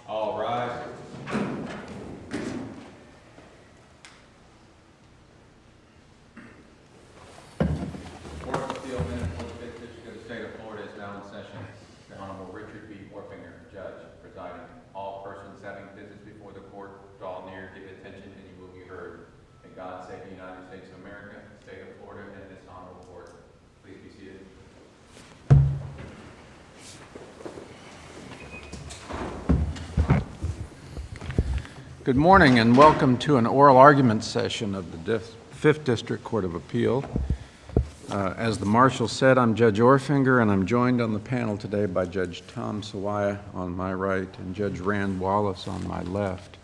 All rise. Court of Appeal minute for the Fifth District of the State of Florida is now in session. The Honorable Richard B. Orfinger, Judge, presiding. All persons having business before the court, draw near, give attention, and you will be heard. May God save the United States of America, the State of Florida, and this honorable court. Please be seated. Good morning and welcome to an oral argument session of the Fifth District Court of Appeal. As the Marshal said, I'm Judge Orfinger, and I'm joined on the panel today by Judge Tom Sawaya on my right and Judge Rand Wallace on my left.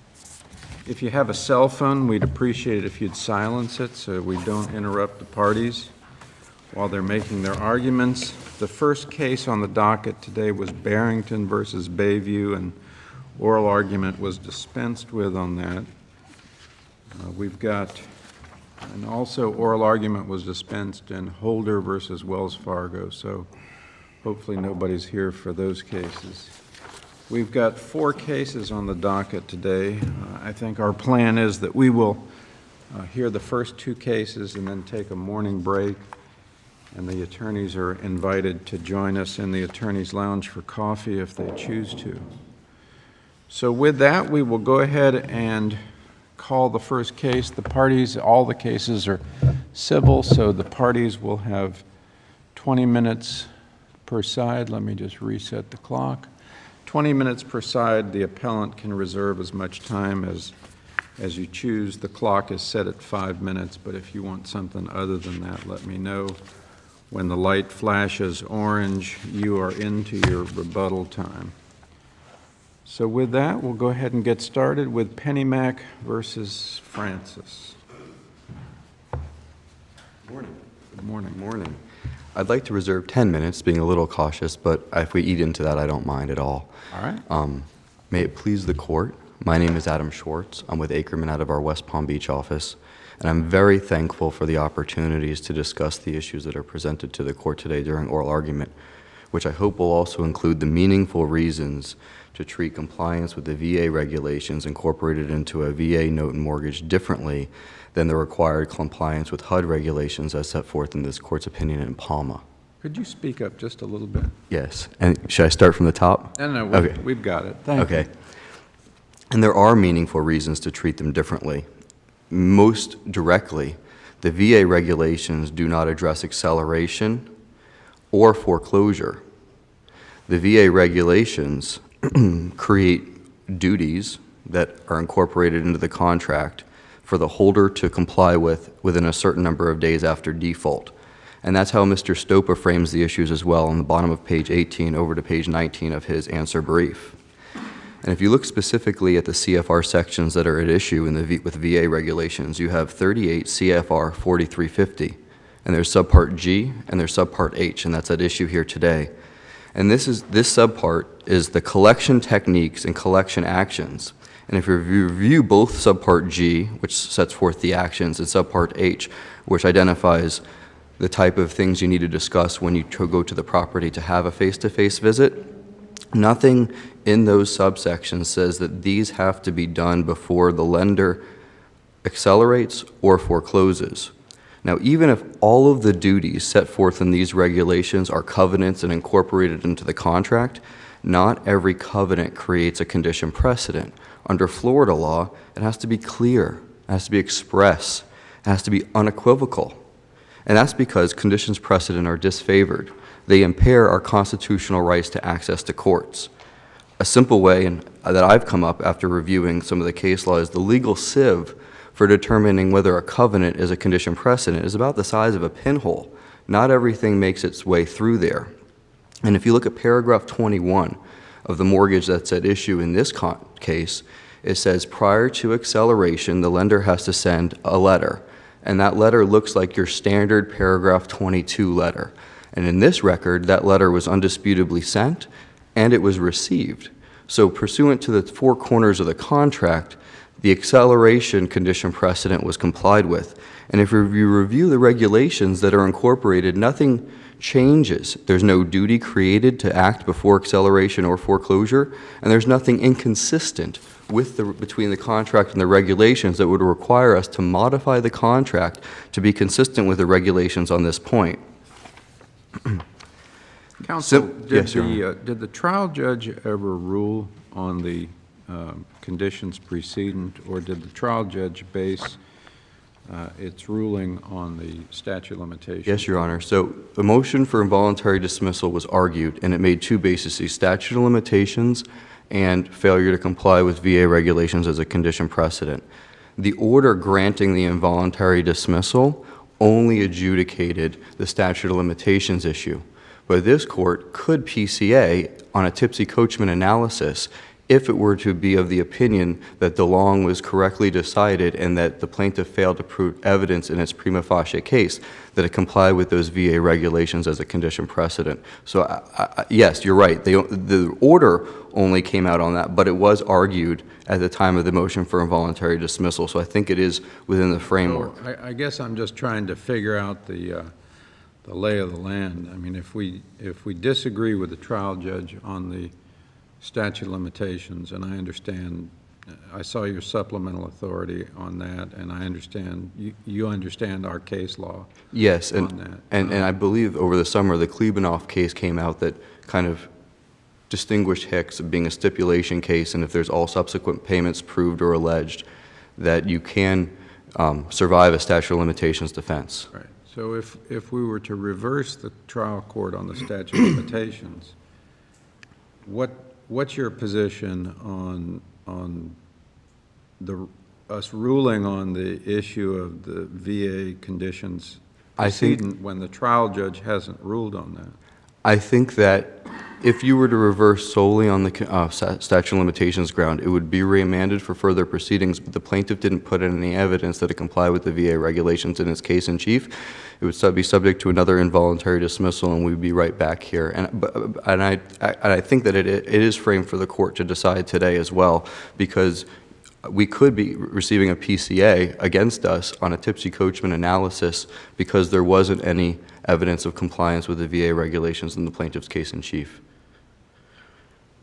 If you have a cell phone, we'd appreciate it if you'd silence it so we don't interrupt the parties while they're making their arguments. The first case on the docket today was Barrington versus Bayview, and oral argument was dispensed with on that. And also oral argument was dispensed in Holder versus Wells Fargo, so hopefully nobody's here for those cases. We've got 4 cases on the docket today. I think our plan is that we will hear the first 2 cases and then take a morning break, and the attorneys are invited to join us in the attorney's lounge for coffee if they choose to. So with that, we will go ahead and call the first case. The parties, all the cases are civil, so the parties will have 20 minutes per side. Let me just reset the clock. 20 minutes per side. The appellant can reserve as much time as you choose. The clock is set at 5 minutes, but if you want something other than that, let me know. When the light flashes orange, you are into your rebuttal time. So with that, we'll go ahead and get started with Pennymack versus Francis. Morning. Good morning. Morning. I'd like to reserve 10 minutes, being a little cautious, but if we eat into that, I don't mind at all. All right. May it please the court, my name is Adam Schwartz. I'm with Ackerman out of our West Palm Beach office, and I'm very thankful for the opportunities to discuss the issues that are presented to the court today during oral argument, which I hope will also include the meaningful reasons to treat compliance with the VA regulations incorporated into a VA note and mortgage differently than the required compliance with HUD regulations as set forth in this court's opinion in Palma. Could you speak up just a little bit? Yes. And should I start from the top? No, Okay. We've got it. Thank you. Okay. And there are meaningful reasons to treat them differently. Most directly, the VA regulations do not address acceleration or foreclosure. The VA regulations create duties that are incorporated into the contract for the holder to comply with within a certain number of days after default. And that's how Mr. Stopa frames the issues as well on the bottom of page 18 over to page 19 of his answer brief. And if you look specifically at the CFR sections that are at issue with VA regulations, you have 38 CFR 4350, and there's subpart G and there's subpart H, and that's at issue here today. And this subpart is the collection techniques and collection actions. And if you review both subpart G, which sets forth the actions, and subpart H, which identifies the type of things you need to discuss when you go to the property to have a face-to-face visit, nothing in those subsections says that these have to be done before the lender accelerates or forecloses. Now, even if all of the duties set forth in these regulations are covenants and incorporated into the contract, not every covenant creates a condition precedent. Under Florida law, it has to be clear, it has to be express, it has to be unequivocal. And that's because conditions precedent are disfavored. They impair our constitutional rights to access to courts. A simple way that I've come up after reviewing some of the case law is the legal sieve for determining whether a covenant is a condition precedent is about the size of a pinhole. Not everything makes its way through there. And if you look at paragraph 21 of the mortgage that's at issue in this case, it says prior to acceleration, the lender has to send a letter. And that letter looks like your standard paragraph 22 letter. And in this record, that letter was undisputably sent and it was received. So pursuant to the 4 corners of the contract, The acceleration condition precedent was complied with. And if you review the regulations that are incorporated, nothing changes. There's no duty created to act before acceleration or foreclosure, and there's nothing inconsistent between the contract and the regulations that would require us to modify the contract to be consistent with the regulations on this point. Counsel, Yes, Your Honor. did the trial judge ever rule on the conditions precedent, or did the trial judge base its ruling on the statute of limitations? Yes, Your Honor. So the motion for involuntary dismissal was argued, and it made two bases: statute of limitations and failure to comply with VA regulations as a condition precedent. The order granting the involuntary dismissal only adjudicated the statute of limitations issue. But this court could PCA on a Tipsy-Coachman analysis if it were to be of the opinion that DeLong was correctly decided and that the plaintiff failed to prove evidence in its prima facie case that it complied with those VA regulations as a condition precedent. So yes, you're right. The order only came out on that, but it was argued at the time of the motion for involuntary dismissal. So I think it is within the framework. So I guess I'm just trying to figure out the lay of the land. I mean, if we disagree with the trial judge on the statute of limitations, and I understand, I saw your supplemental authority on that, and I understand, you understand our case law. Yes, on that. and I believe over the summer the Klebanoff case came out that kind of distinguished Hicks of being a stipulation case, and if there's all subsequent payments proved or alleged, that you can survive a statute of limitations defense. Right. So if we were to reverse the trial court on the statute of limitations, what's your position on us ruling on the issue of the VA conditions precedent when the trial judge hasn't ruled on that? I think that if you were to reverse solely on the statute of limitations ground, it would be remanded for further proceedings, but the plaintiff didn't put in any evidence that it complied with the VA regulations in its case in chief. It would be subject to another involuntary dismissal, and we'd be right back here. And I think that it is framed for the court to decide today as well, because we could be receiving a PCA against us on a Tipsy-Coachman analysis because there wasn't any evidence of compliance with the VA regulations in the plaintiff's case in chief.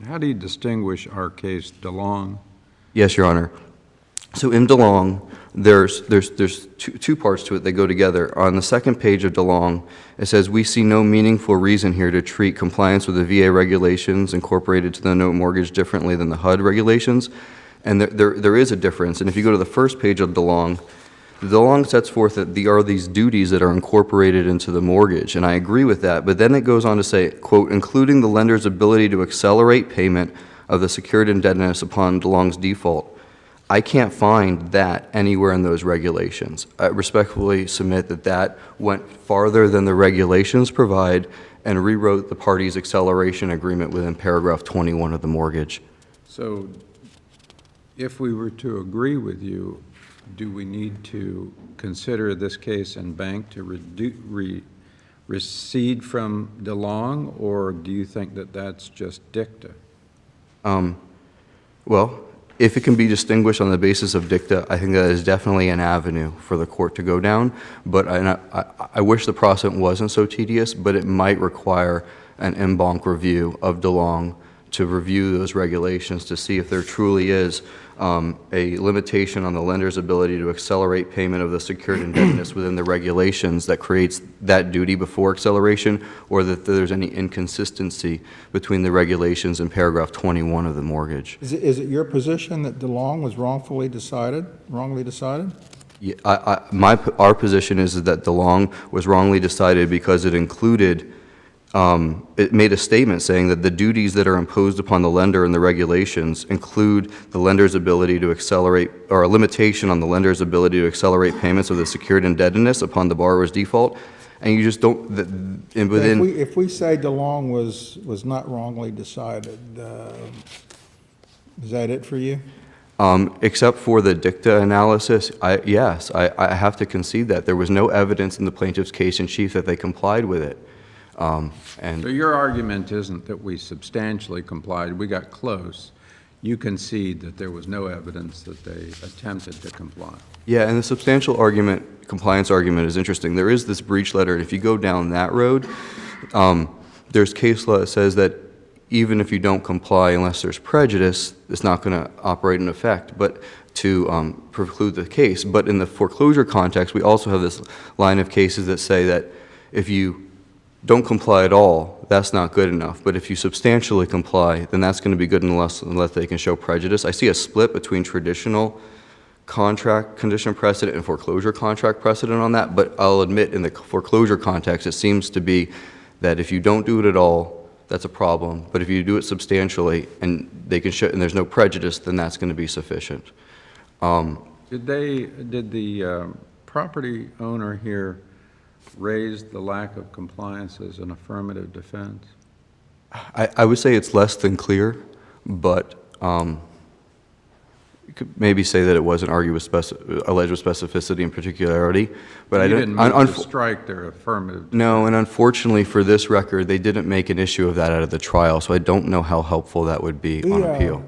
How do you distinguish our case, DeLong? Yes, Your Honor. So in DeLong, there's two parts to it that go together. On the second page of DeLong, it says, "We see no meaningful reason here to treat compliance with the VA regulations incorporated to the note mortgage differently than the HUD regulations." And there is a difference. And if you go to the first page of DeLong, DeLong sets forth that there are these duties that are incorporated into the mortgage, and I agree with that. But then it goes on to say, quote, "including the lender's ability to accelerate payment of the secured indebtedness upon DeLong's default." I can't find that anywhere in those regulations. I respectfully submit that that went farther than the regulations provide and rewrote the parties' acceleration agreement within paragraph 21 of the mortgage. So if we were to agree with you, do we need to consider this case in bank to recede from DeLong, or do you think that that's just dicta? Well, if it can be distinguished on the basis of dicta, I think that is definitely an avenue for the court to go down. But I wish the process wasn't so tedious, but it might require an en banc review of DeLong to review those regulations to see if there truly is a limitation on the lender's ability to accelerate payment of the secured indebtedness within the regulations that creates that duty before acceleration, or that there's any inconsistency between the regulations and paragraph 21 of the mortgage. Is it your position that DeLong was wrongly decided? Yeah, our position is that DeLong was wrongly decided because it included it made a statement saying that the duties that are imposed upon the lender in the regulations include the lender's ability to accelerate, or a limitation on the lender's ability to accelerate payments of the secured indebtedness upon the borrower's default, and you just don't. If we say DeLong was not wrongly decided, is that it for you? Except for the dicta analysis, yes, I have to concede that there was no evidence in the plaintiff's case in chief that they complied with it. So your argument isn't that we substantially complied, we got close. you concede that there was no evidence that they attempted to comply. Yeah, and the substantial compliance argument is interesting. There is this breach letter, and if you go down that road, there's case law that says that even if you don't comply unless there's prejudice, it's not going to operate in effect, but to preclude the case. But in the foreclosure context, we also have this line of cases that say that if you don't comply at all, that's not good enough. But if you substantially comply, then that's going to be good unless they can show prejudice. I see a split between traditional contract condition precedent and foreclosure contract precedent on that, but I'll admit in the foreclosure context, it seems to be that if you don't do it at all, that's a problem. But if you do it substantially and they can show, and there's no prejudice, then that's going to be sufficient. Did the property owner here raise the lack of compliance as an affirmative defense? I would say it's less than clear, but you could maybe say that it wasn't argued with alleged with specificity and particularity. But You didn't move to strike their affirmative defense. No, and unfortunately for this record, they didn't make an issue of that out of the trial, so I don't know how helpful that would be on appeal.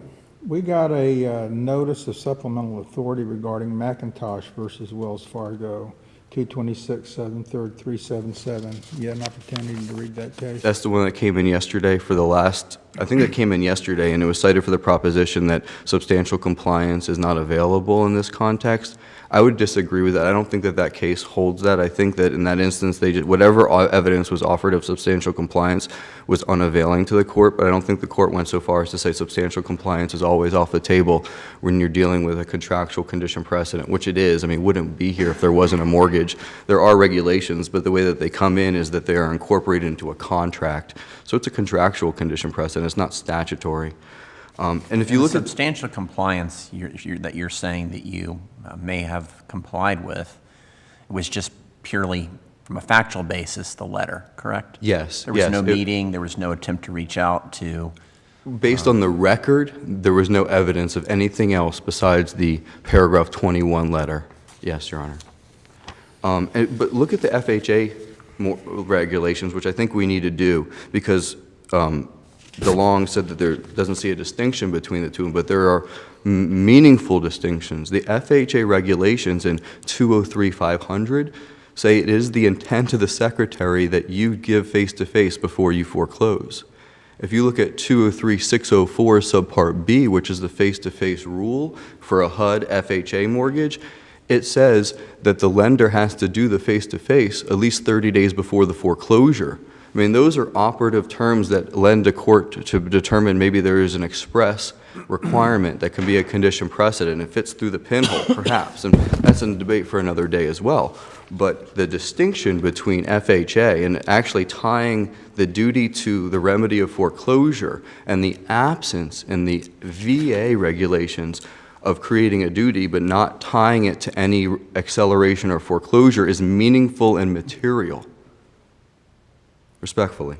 We got a notice of supplemental authority regarding McIntosh versus Wells Fargo, 226 7th 3rd 377. You had an opportunity to read that case? That's the one that came in yesterday for the last, I think that came in yesterday, and it was cited for the proposition that substantial compliance is not available in this context. I would disagree with that. I don't think that that case holds that. I think that in that instance, whatever evidence was offered of substantial compliance was unavailing to the court, but I don't think the court went so far as to say substantial compliance is always off the table when you're dealing with a contractual condition precedent, which it is. I mean, it wouldn't be here if there wasn't a mortgage. There are regulations, but the way that they come in is that they are incorporated into a contract. So it's a contractual condition precedent. It's not statutory. And if you look at substantial compliance that you're saying that you may have complied with, it was just purely from a factual basis, the letter, correct? Yes. There was no meeting, there was no attempt to reach out to... Based on the record, there was no evidence of anything else besides the paragraph 21 letter. Yes, Your Honor. But look at the FHA regulations, which I think we need to do, because DeLong said that there doesn't see a distinction between the two, but there are meaningful distinctions. The FHA regulations in 203-500 say it is the intent of the secretary that you give face-to-face before you foreclose. If you look at 203-604 subpart B, which is the face-to-face rule for a HUD FHA mortgage, it says that the lender has to do the face-to-face at least 30 days before the foreclosure. I mean, those are operative terms that lend a court to determine maybe there is an express requirement that can be a condition precedent. It fits through the pinhole, perhaps, and that's a debate for another day as well. But the distinction between FHA and actually tying the duty to the remedy of foreclosure and the absence in the VA regulations of creating a duty but not tying it to any acceleration or foreclosure is meaningful and material. Respectfully.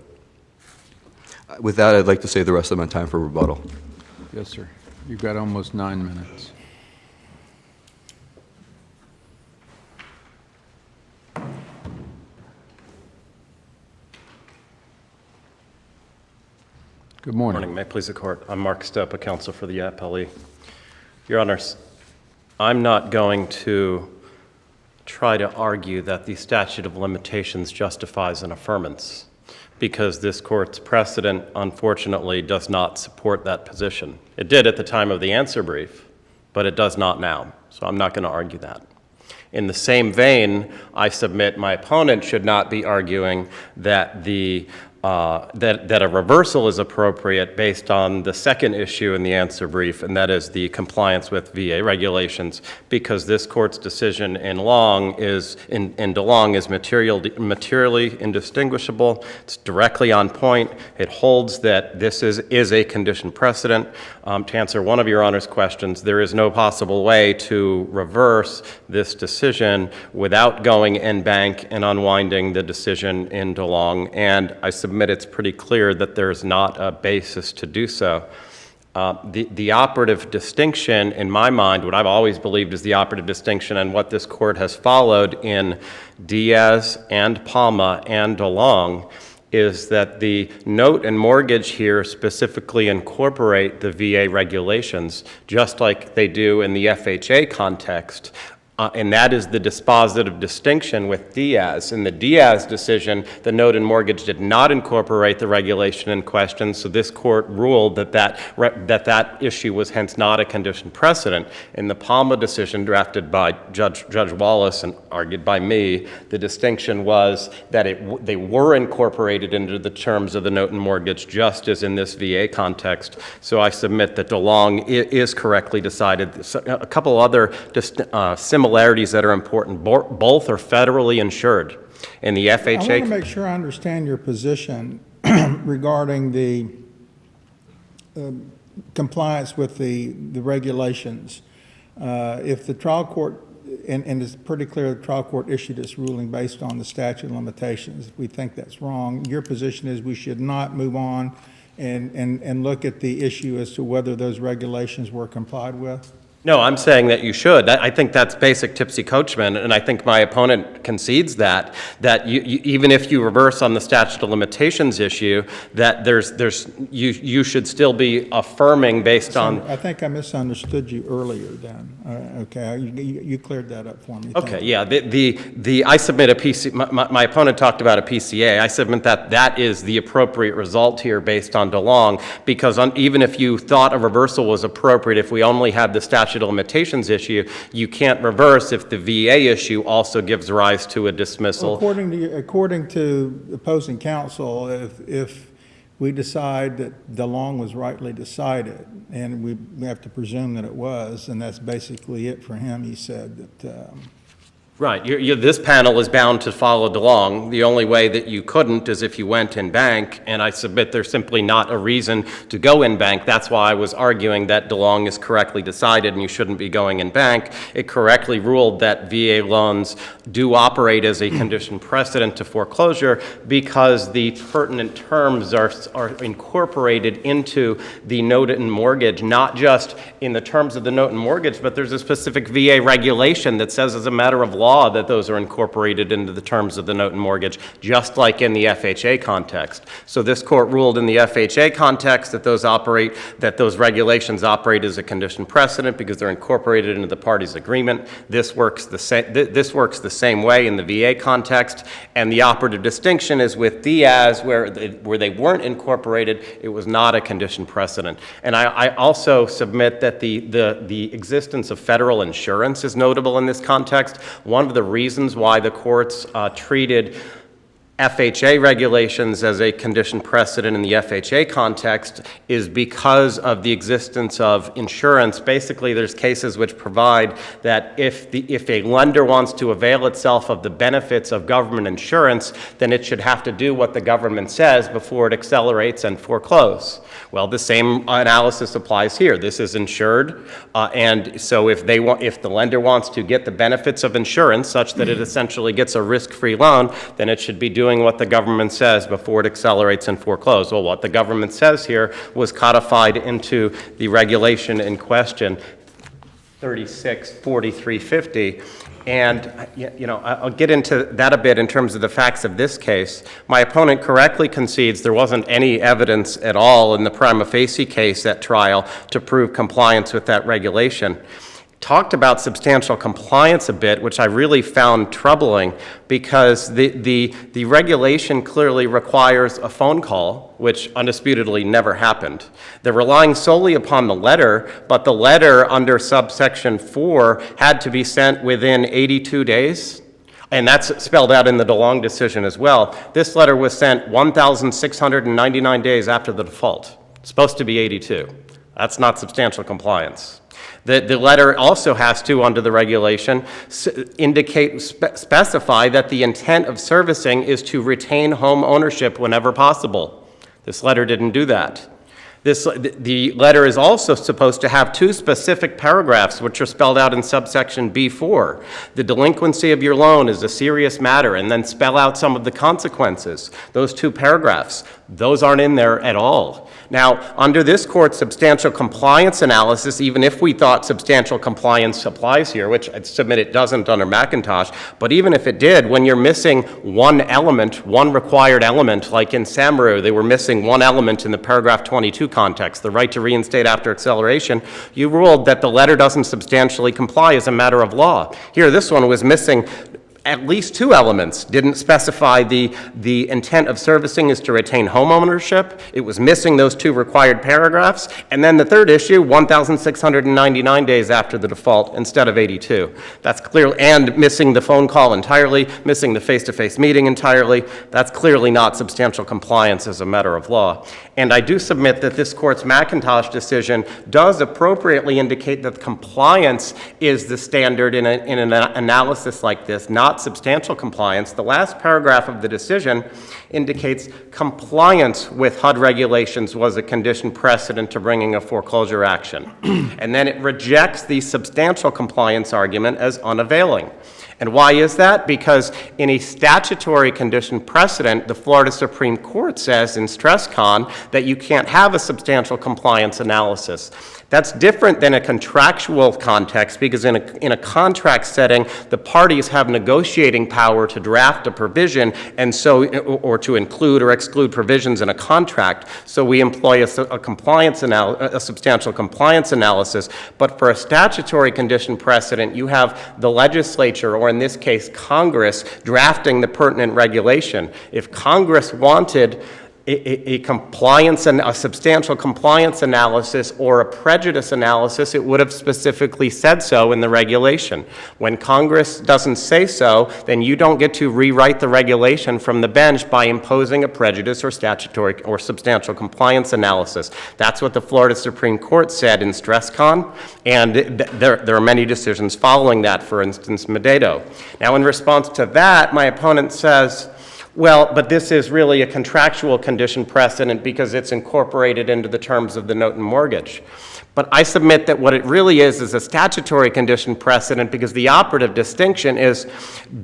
With that, I'd like to save the rest of my time for rebuttal. Yes, sir. You've got almost 9 minutes. Good morning. Good morning. May it please the Court. I'm Mark Stopa, counsel for the appellee. Your Honors, I'm not going to try to argue that the statute of limitations justifies an affirmance, because this Court's precedent, unfortunately, does not support that position. It did at the time of the answer brief, but it does not now, so I'm not going to argue that. In the same vein, I submit my opponent should not be arguing that that a reversal is appropriate based on the second issue in the answer brief, and that is the compliance with VA regulations, because this Court's decision in DeLong is materially indistinguishable. It's directly on point. It holds that this is a condition precedent. To answer one of Your Honor's questions, there is no possible way to reverse this decision without going en banc and unwinding the decision in DeLong, and I submit it's pretty clear that there's not a basis to do so. The operative distinction, in my mind, what I've always believed is the operative distinction, and what this Court has followed in Diaz and Palma and DeLong, is that the note and mortgage here specifically incorporate the VA regulations, just like they do in the FHA context. And that is the dispositive distinction with Diaz. In the Diaz decision, the note and mortgage did not incorporate the regulation in question, so this court ruled that that issue was hence not a condition precedent. In the Palma decision drafted by Judge Wallace and argued by me, the distinction was that they were incorporated into the terms of the note and mortgage, just as in this VA context. So I submit that DeLong is correctly decided. A couple other similarities that are important. Both are federally insured. In the FHA... I want to make sure I understand your position regarding the compliance with the regulations. If the trial court, and it's pretty clear the trial court issued its ruling based on the statute of limitations, if we think that's wrong, your position is we should not move on and look at the issue as to whether those regulations were complied with? No, I'm saying that you should. I think that's basic tipsy coachman, and I think my opponent concedes that even if you reverse on the statute of limitations issue, that you should still be affirming based on... I think I misunderstood you earlier then. Okay, you cleared that up for me. Okay, yeah, I submit a PC, my opponent talked about a PCA. I submit that is the appropriate result here based on DeLong, because even if you thought a reversal was appropriate, if we only had the statute of limitations issue, you can't reverse if the VA issue also gives rise to a dismissal. Well, according to opposing counsel, if we decide that DeLong was rightly decided, and we have to presume that it was, and that's basically it for him, he said that... Right. This panel is bound to follow DeLong. The only way that you couldn't is if you went in bank, and I submit there's simply not a reason to go in bank. That's why I was arguing that DeLong is correctly decided and you shouldn't be going in bank. It correctly ruled that VA loans do operate as a condition precedent to foreclosure because the pertinent terms are incorporated into the note and mortgage, not just in the terms of the note and mortgage, but there's a specific VA regulation that says as a matter of law that those are incorporated into the terms of the note and mortgage, just like in the FHA context. So this court ruled in the FHA context that those regulations operate as a condition precedent because they're incorporated into the parties' agreement. This works the same way in the VA context, and the operative distinction is with Diaz, where they weren't incorporated, it was not a condition precedent. And I also submit that the existence of federal insurance is notable in this context. One of the reasons why the courts treated FHA regulations as a condition precedent in the FHA context is because of the existence of insurance. Basically, there's cases which provide that if a lender wants to avail itself of the benefits of government insurance, then it should have to do what the government says before it accelerates and foreclose. Well, the same analysis applies here. This is insured, and so if the lender wants to get the benefits of insurance such that it essentially gets a risk-free loan, then it should be doing what the government says before it accelerates and forecloses. Well, what the government says here was codified into the regulation in question, 364350. And, I'll get into that a bit in terms of the facts of this case. My opponent correctly concedes there wasn't any evidence at all in the prima facie case at trial to prove compliance with that regulation. Talked about substantial compliance a bit, which I really found troubling because the regulation clearly requires a phone call, which undisputedly never happened. They're relying solely upon the letter, but the letter under subsection 4 had to be sent within 82 days. And that's spelled out in the DeLong decision as well. This letter was sent 1,699 days after the default. It's supposed to be 82. That's not substantial compliance. The letter also has to, under the regulation, specify that the intent of servicing is to retain home ownership whenever possible. This letter didn't do that. The letter is also supposed to have 2 specific paragraphs which are spelled out in subsection B4. The delinquency of your loan is a serious matter, and then spell out some of the consequences. Those 2 paragraphs. Those aren't in there at all. Now, under this court's substantial compliance analysis, even if we thought substantial compliance applies here, which I'd submit it doesn't under McIntosh, but even if it did, when you're missing one element, one required element, like in Samaru, they were missing one element in the paragraph 22 context, the right to reinstate after acceleration, you ruled that the letter doesn't substantially comply as a matter of law. Here, this one was missing at least two elements. Didn't specify the intent of servicing is to retain home ownership. It was missing those two required paragraphs. And then the third issue, 1,699 days after the default instead of 82. That's clear, and missing the phone call entirely, missing the face-to-face meeting entirely. That's clearly not substantial compliance as a matter of law. And I do submit that this court's McIntosh decision does appropriately indicate that compliance is the standard in an analysis like this, not substantial compliance. The last paragraph of the decision indicates compliance with HUD regulations was a condition precedent to bringing a foreclosure action. And then it rejects the substantial compliance argument as unavailing. And why is that? Because in a statutory condition precedent, the Florida Supreme Court says in StressCon that you can't have a substantial compliance analysis. That's different than a contractual context, because in a contract setting, the parties have negotiating power to draft a provision, and so, or to include or exclude provisions in a contract. So we employ a substantial compliance analysis. But for a statutory condition precedent, you have the legislature, or in this case, Congress, drafting the pertinent regulation. If Congress wanted a compliance and a substantial compliance analysis or a prejudice analysis, it would have specifically said so in the regulation. When Congress doesn't say so, then you don't get to rewrite the regulation from the bench by imposing a prejudice or statutory or substantial compliance analysis. That's what the Florida Supreme Court said in StressCon, and there are many decisions following that, for instance, Mededo. Now, in response to that, my opponent says, well, but this is really a contractual condition precedent because it's incorporated into the terms of the note and mortgage. But I submit that what it really is a statutory condition precedent, because the operative distinction is,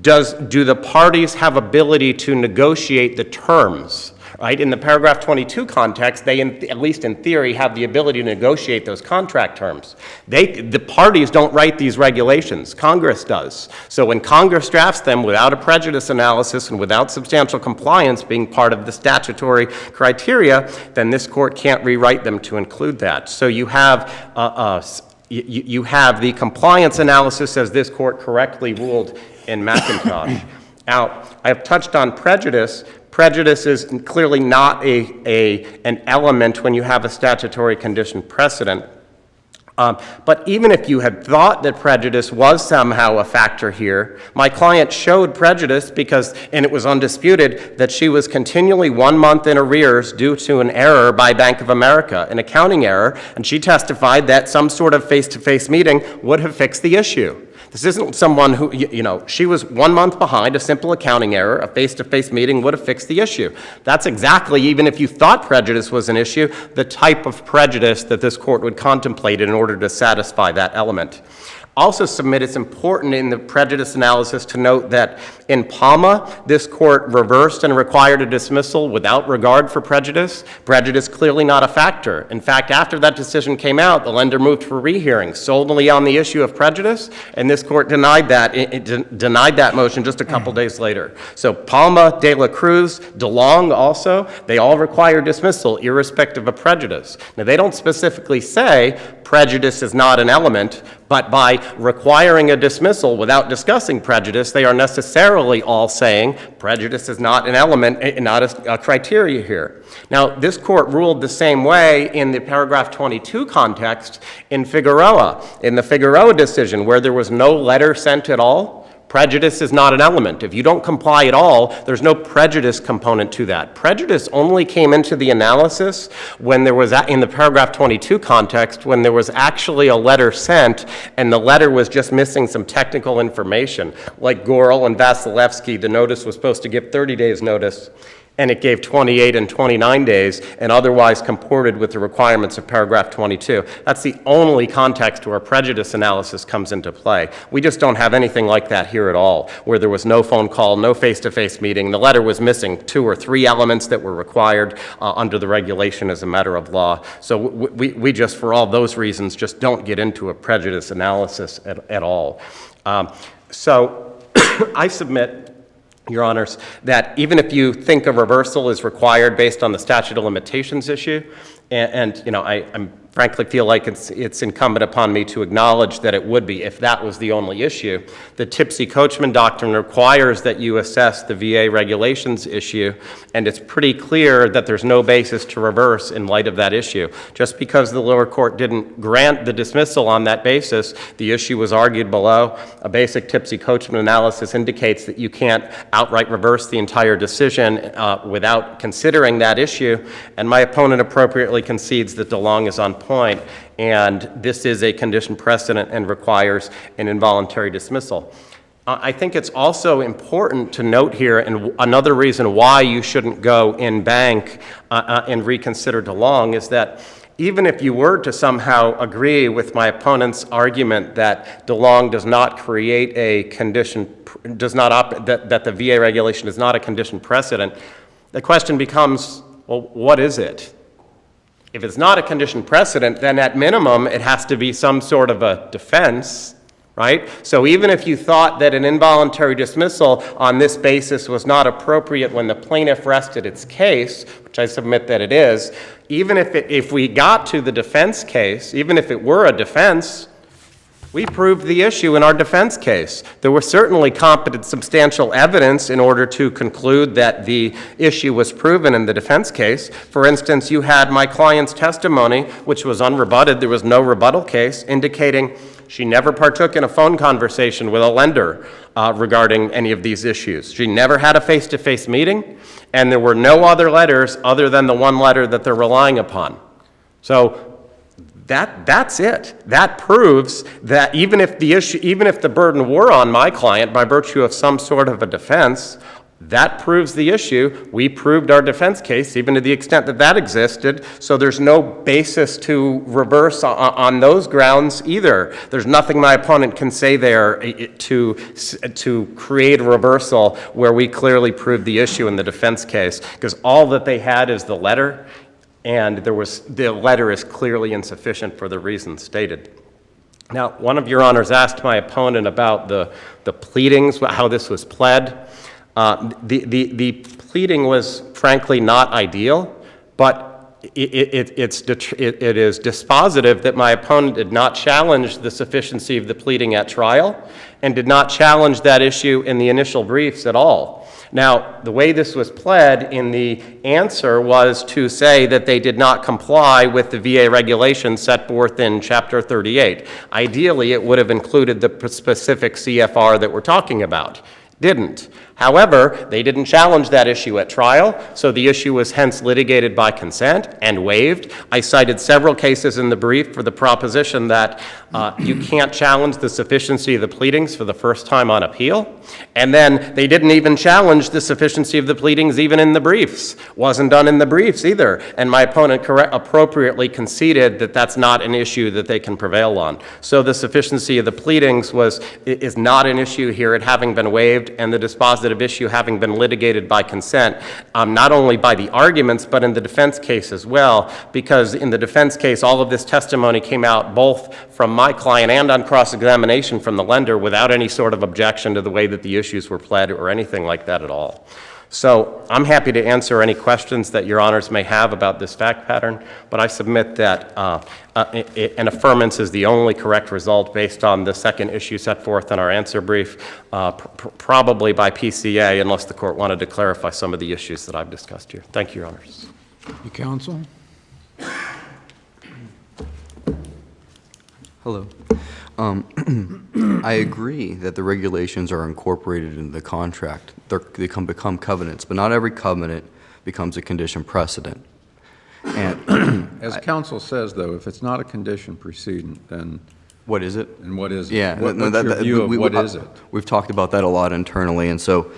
do the parties have ability to negotiate the terms? Right? In the paragraph 22 context, they, at least in theory, have the ability to negotiate those contract terms. The parties don't write these regulations. Congress does. So when Congress drafts them without a prejudice analysis and without substantial compliance being part of the statutory criteria, then this court can't rewrite them to include that. So you have you have the compliance analysis, as this court correctly ruled in McIntosh. Now, I have touched on prejudice. Prejudice is clearly not an element when you have a statutory condition precedent. But even if you had thought that prejudice was somehow a factor here, my client showed prejudice because, and it was undisputed, that she was continually 1 month in arrears due to an error by Bank of America, an accounting error, and she testified that some sort of face-to-face meeting would have fixed the issue. This isn't someone who, she was 1 month behind, a simple accounting error, a face-to-face meeting would have fixed the issue. That's exactly, even if you thought prejudice was an issue, the type of prejudice that this court would contemplate in order to satisfy that element. Also submit it's important in the prejudice analysis to note that in Palma, this court reversed and required a dismissal without regard for prejudice. Prejudice clearly not a factor. In fact, after that decision came out, the lender moved for rehearing solely on the issue of prejudice, and this court denied that. It denied that motion just a couple days later. So Palma, De La Cruz, DeLong also, they all require dismissal irrespective of prejudice. Now, they don't specifically say prejudice is not an element, but by requiring a dismissal without discussing prejudice, they are necessarily all saying prejudice is not an element, not a criteria here. Now, this court ruled the same way in the paragraph 22 context in Figueroa. In the Figueroa decision, where there was no letter sent at all, prejudice is not an element. If you don't comply at all, there's no prejudice component to that. Prejudice only came into the analysis when there was, in the paragraph 22 context, when there was actually a letter sent and the letter was just missing some technical information. Like Gorel and Vasilevsky, the notice was supposed to give 30 days notice. and it gave 28 and 29 days and otherwise comported with the requirements of paragraph 22. That's the only context where prejudice analysis comes into play. We just don't have anything like that here at all, where there was no phone call, no face-to-face meeting. The letter was missing 2 or 3 elements that were required under the regulation as a matter of law. So we just, for all those reasons, just don't get into a prejudice analysis at all. So I submit, Your Honors, that even if you think a reversal is required based on the statute of limitations issue, and you know, I'm frankly feel like it's incumbent upon me to acknowledge that it would be if that was the only issue. The Tipsy-Coachman doctrine requires that you assess the VA regulations issue, and it's pretty clear that there's no basis to reverse in light of that issue. Just because the lower court didn't grant the dismissal on that basis, the issue was argued below. A basic Tipsy-Coachman analysis indicates that you can't outright reverse the entire decision without considering that issue, and my opponent appropriately concedes that DeLong is on point, and this is a condition precedent and requires an involuntary dismissal. I think it's also important to note here, and another reason why you shouldn't go in bank and reconsider DeLong is that even if you were to somehow agree with my opponent's argument that DeLong does not create a condition, that the VA regulation is not a condition precedent, the question becomes, well, what is it? If it's not a condition precedent, then at minimum it has to be some sort of a defense, right? So even if you thought that an involuntary dismissal on this basis was not appropriate when the plaintiff rested its case, which I submit that it is, even if we got to the defense case, even if it were a defense, we proved the issue in our defense case. There was certainly competent, substantial evidence in order to conclude that the issue was proven in the defense case. For instance, you had my client's testimony, which was unrebutted. There was no rebuttal case indicating she never partook in a phone conversation with a lender regarding any of these issues. She never had a face-to-face meeting, and there were no other letters other than the one letter that they're relying upon. So that's it. That proves that even if the burden were on my client by virtue of some sort of a defense, that proves the issue. We proved our defense case, even to the extent that that existed, so there's no basis to reverse on those grounds either. There's nothing my opponent can say there to create a reversal where we clearly proved the issue in the defense case, because all that they had is the letter, and the letter is clearly insufficient for the reasons stated. Now, one of your honors asked my opponent about the pleadings, how this was pled. The pleading was frankly not ideal, but it is dispositive that my opponent did not challenge the sufficiency of the pleading at trial and did not challenge that issue in the initial briefs at all. Now, the way this was pled in the answer was to say that they did not comply with the VA regulations set forth in Chapter 38. Ideally, it would have included the specific CFR that we're talking about. Didn't. However, they didn't challenge that issue at trial, so the issue was hence litigated by consent and waived. I cited several cases in the brief for the proposition that you can't challenge the sufficiency of the pleadings for the first time on appeal, and then they didn't even challenge the sufficiency of the pleadings even in the briefs. Wasn't done in the briefs either, and my opponent appropriately conceded that that's not an issue that they can prevail on. So the sufficiency of the pleadings is not an issue here, it having been waived, and the dispositive issue having been litigated by consent, not only by the arguments, but in the defense case as well, because in the defense case, all of this testimony came out both from my client and on cross-examination from the lender without any sort of objection to the way that the issues were pled or anything like that at all. So I'm happy to answer any questions that your honors may have about this fact pattern, but I submit that an affirmance is the only correct result based on the second issue set forth in our answer brief, probably by PCA, unless the court wanted to clarify some of the issues that I've discussed here. Thank you, your honors. You counsel? Hello. I agree that the regulations are incorporated into the contract. They become covenants, but not every covenant becomes a condition precedent. And As counsel says, though, if it's not a condition precedent, then what is it? and what is it? Yeah. What's your view of what is it? We've talked about that a lot internally, and so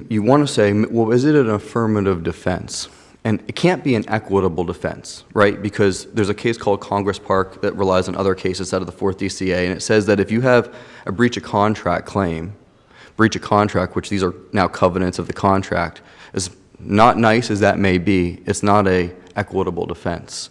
you want to say, well, is it an affirmative defense? And it can't be an equitable defense, right? Because there's a case called Congress Park that relies on other cases out of the 4th DCA, and it says that if you have a breach of contract claim, breach of contract, which these are now covenants of the contract, as not nice as that may be, it's not a equitable defense.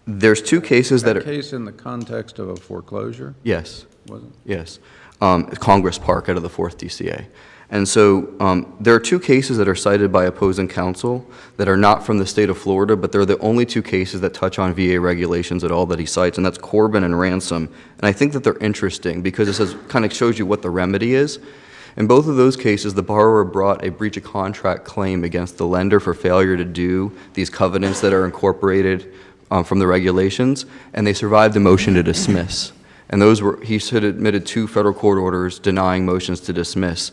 There's two cases that A are... case in the context of a foreclosure, Yes. wasn't Yes, Congress Park out of the 4th DCA. And so there are two cases that are cited by opposing counsel that are not from the state of Florida, but they're the only two cases that touch on VA regulations at all that he cites, and that's Corbin and Ransom. And I think that they're interesting because it says, kind of shows you what the remedy is. In both of those cases, the borrower brought a breach of contract claim against the lender for failure to do these covenants that are incorporated from the regulations, and they survived the motion to dismiss. And those were, he had admitted 2 federal court orders denying motions to dismiss.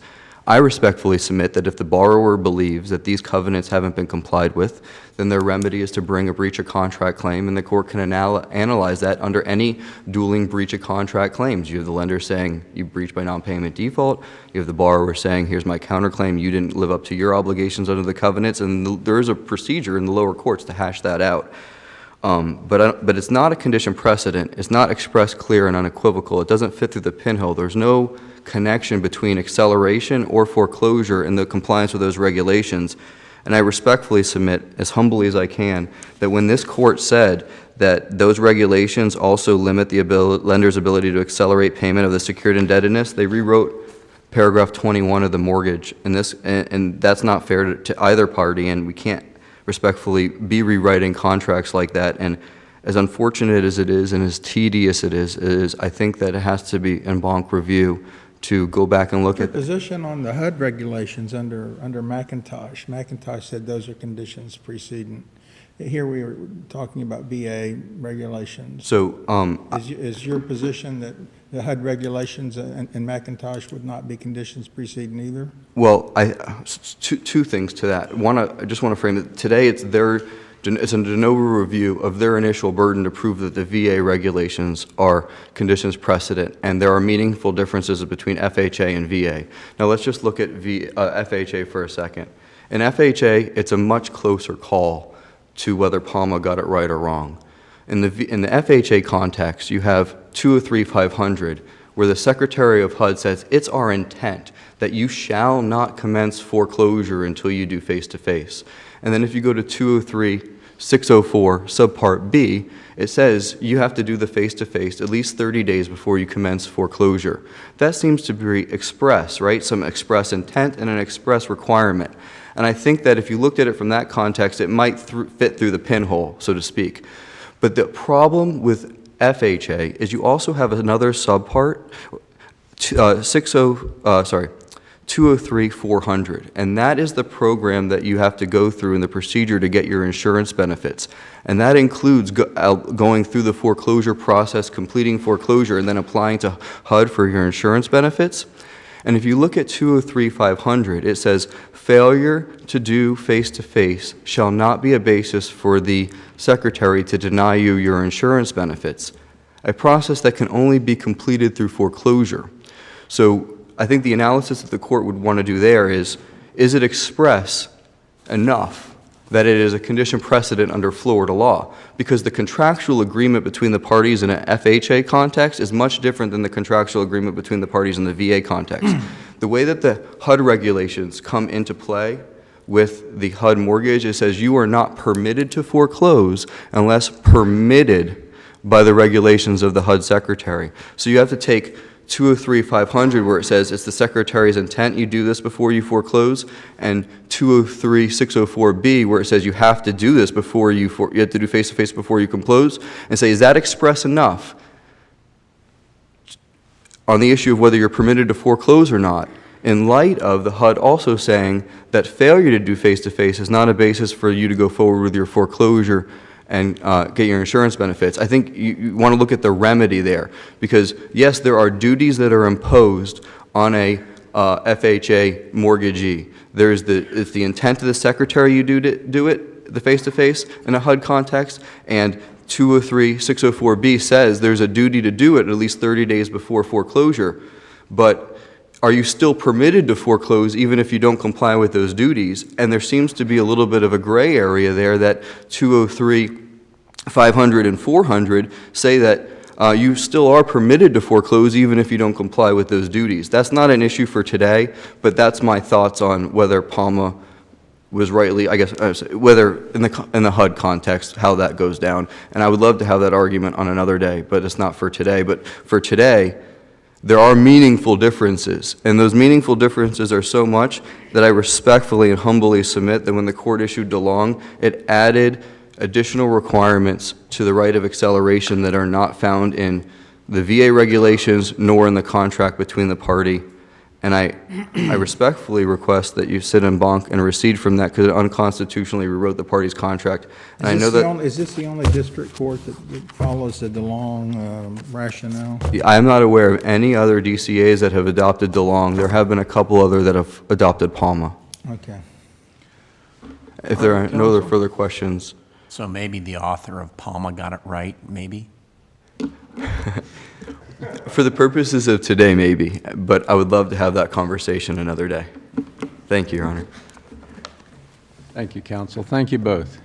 I respectfully submit that if the borrower believes that these covenants haven't been complied with, then their remedy is to bring a breach of contract claim, and the court can analyze that under any dueling breach of contract claims. You have the lender saying you breached by non-payment default. You have the borrower saying, here's my counterclaim, you didn't live up to your obligations under the covenants, and there is a procedure in the lower courts to hash that out. But it's not a condition precedent. It's not expressed, clear, and unequivocal. It doesn't fit through the pinhole. There's no connection between acceleration or foreclosure in the compliance with those regulations. And I respectfully submit, as humbly as I can, that when this court said that those regulations also limit the lender's ability to accelerate payment of the secured indebtedness, they rewrote paragraph 21 of the mortgage. And that's not fair to either party, and we can't respectfully be rewriting contracts like that. And as unfortunate as it is and as tedious it is I think that it has to be en banc review to go back and look Your at position on the HUD regulations under McIntosh. McIntosh said those are conditions precedent. Here we are talking about VA regulations. So Is your position that the HUD regulations in McIntosh would not be conditions precedent either? well, two things to that. One, I just want to frame it. Today, it's a de novo review of their initial burden to prove that the VA regulations are conditions precedent, and there are meaningful differences between FHA and VA. Now, let's just look at FHA for a second. In FHA, it's a much closer call to whether Palma got it right or wrong. In the FHA context, you have 203-500, where the Secretary of HUD says, it's our intent that you shall not commence foreclosure until you do face-to-face. And then if you go to 203-604, subpart B, it says you have to do the face-to-face at least 30 days before you commence foreclosure. That seems to be express, right? Some express intent and an express requirement. And I think that if you looked at it from that context, it might fit through the pinhole, so to speak. But the problem with FHA is you also have another subpart, 203-400, and that is the program that you have to go through in the procedure to get your insurance benefits. And that includes going through the foreclosure process, completing foreclosure, and then applying to HUD for your insurance benefits. And if you look at 203-500, it says, failure to do face-to-face shall not be a basis for the Secretary to deny you your insurance benefits, a process that can only be completed through foreclosure. So I think the analysis that the court would want to do there is it express enough that it is a condition precedent under Florida law? Because the contractual agreement between the parties in an FHA context is much different than the contractual agreement between the parties in the VA context. The way that the HUD regulations come into play with the HUD mortgage, it says you are not permitted to foreclose unless permitted by the regulations of the HUD Secretary. So you have to take 203-500 where it says it's the Secretary's intent you do this before you foreclose, and 203-604B where it says you have to do this before you have to do face-to-face before you can close, and say, is that express enough on the issue of whether you're permitted to foreclose or not, in light of the HUD also saying that failure to do face-to-face is not a basis for you to go forward with your foreclosure and get your insurance benefits. I think you want to look at the remedy there, because yes, there are duties that are imposed on a FHA mortgagee. It's the intent of the Secretary you do it, the face-to-face in a HUD context, and 203-604B says there's a duty to do it at least 30 days before foreclosure. But are you still permitted to foreclose even if you don't comply with those duties? And there seems to be a little bit of a gray area there that 203, 500, and 400 say that you still are permitted to foreclose even if you don't comply with those duties. That's not an issue for today, but that's my thoughts on whether Palma was rightly, I guess, whether in the HUD context, how that goes down. And I would love to have that argument on another day, but it's not for today. But for today, there are meaningful differences, and those meaningful differences are so much that I respectfully and humbly submit that when the court issued DeLong, it added additional requirements to the right of acceleration that are not found in the VA regulations nor in the contract between the party. And I respectfully request that you sit en banc and recede from that because it unconstitutionally rewrote the party's contract. And I know that Is this the only district court that follows the DeLong rationale? I am not aware of any other DCAs that have adopted DeLong. There have been a couple other that have adopted Palma. Okay. If there are no other further questions. So maybe the author of Palma got it right, maybe? For the purposes of today, maybe, but I would love to have that conversation another day. Thank you, Your Honor. Thank you, counsel. Thank you both.